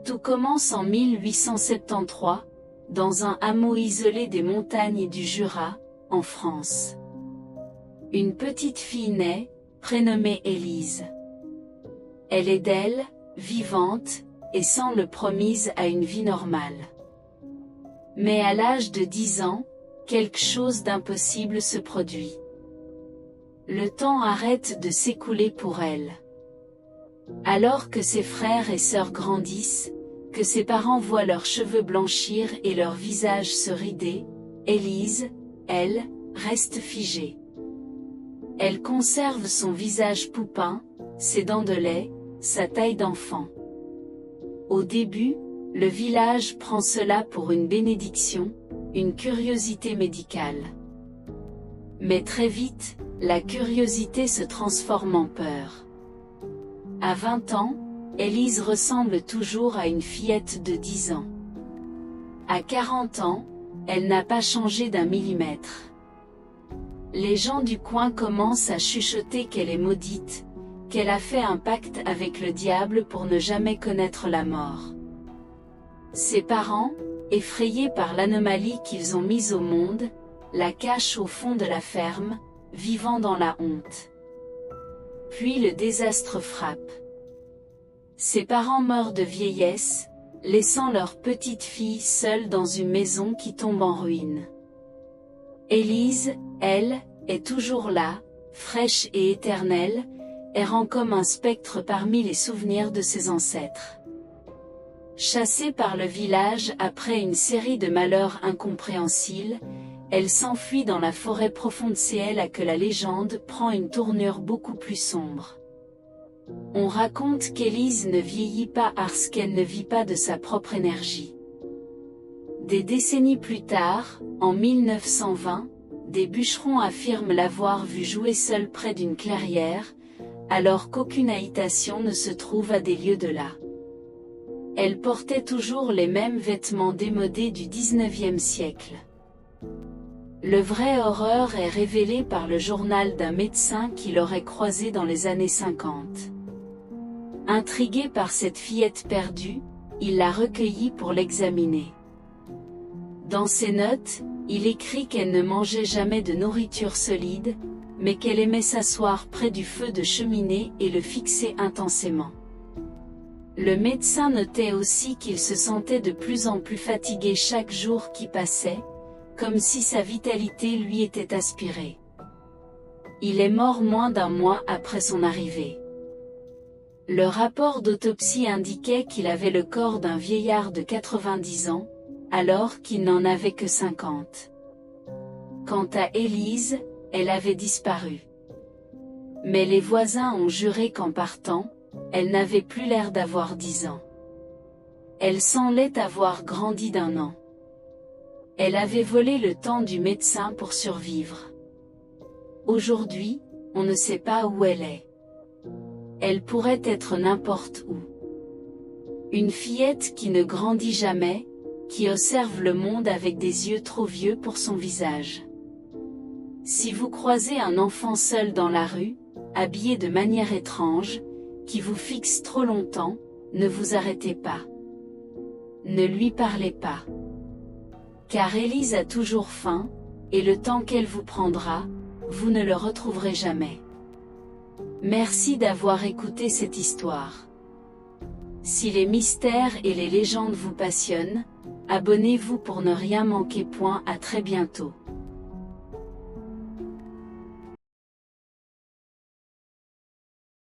Tout commence en 1873, dans un hameau isolé des montagnes du Jura, en France. Une petite fille naît, prénommée Élise. Elle est belle, vivante, et semble promise à une vie normale. Mais à l'âge de 10 ans, quelque chose d'impossible se produit. Le temps arrête de s'écouler pour elle. Alors que ses frères et sœurs grandissent, que ses parents voient leurs cheveux blanchir et leur visage se rider, Élise, elle, reste figée. Elle conserve son visage poupin, ses dents de lait, sa taille d'enfant. Au début, le village prend cela pour une bénédiction, une curiosité médicale. Mais très vite, la curiosité se transforme en peur. À 20 ans, Élise ressemble toujours à une fillette de 10 ans. À 40 ans, elle n'a pas changé d'un millimètre. Les gens du coin commencent à chuchoter qu'elle est maudite, qu'elle a fait un pacte avec le diable pour ne jamais connaître la mort. Ses parents, effrayés par l'anomalie qu'ils ont mise au monde, la cachent au fond de la ferme, vivant dans la honte. Puis le désastre frappe. Ses parents meurent de vieillesse, laissant leur petite fille seule dans une maison qui tombe en ruine. Élise, elle, est toujours là, fraîche et éternelle, errant comme un spectre parmi les souvenirs de ses ancêtres. Chassée par le village après une série de malheurs incompréhensibles, elle s'enfuit dans la forêt profonde. C'est là que la légende prend une tournure beaucoup plus sombre. On raconte qu'Élise ne vieillit pas parce qu'elle ne vit pas de sa propre énergie. Des décennies plus tard, en 1920, des bûcherons affirment l'avoir vue jouer seule près d'une clairière, alors qu'aucune habitation ne se trouve à des lieues de là. Elle portait toujours les mêmes vêtements démodés du XIXe siècle. Le vrai horreur est révélé par le journal d'un médecin qui l'aurait croisée dans les années 50. Intrigué par cette fillette perdue, il l'a recueillie pour l'examiner. Dans ses notes, il écrit qu'elle ne mangeait jamais de nourriture solide, mais qu'elle aimait s'asseoir près du feu de cheminée et le fixer intensément. Le médecin notait aussi qu'il se sentait de plus en plus fatigué chaque jour qui passait, comme si sa vitalité lui était aspirée. Il est mort moins d'un mois après son arrivée. Le rapport d'autopsie indiquait qu'il avait le corps d'un vieillard de 90 ans, alors qu'il n'en avait que 50. Quant à Élise, elle avait disparu. Mais les voisins ont juré qu'en partant, elle n'avait plus l'air d'avoir 10 ans. Elle semblait avoir grandi d'1 an. Elle avait volé le temps du médecin pour survivre. Aujourd'hui, on ne sait pas où elle est. Elle pourrait être n'importe où. Une fillette qui ne grandit jamais, qui observe le monde avec des yeux trop vieux pour son visage. Si vous croisez un enfant seul dans la rue, habillé de manière étrange, qui vous fixe trop longtemps, ne vous arrêtez pas. Ne lui parlez pas. Car Élise a toujours faim, et le temps qu'elle vous prendra, vous ne le retrouverez jamais. Merci d'avoir écouté cette histoire. Si les mystères et les légendes vous passionnent, abonnez-vous pour ne rien manquer. À très bientôt.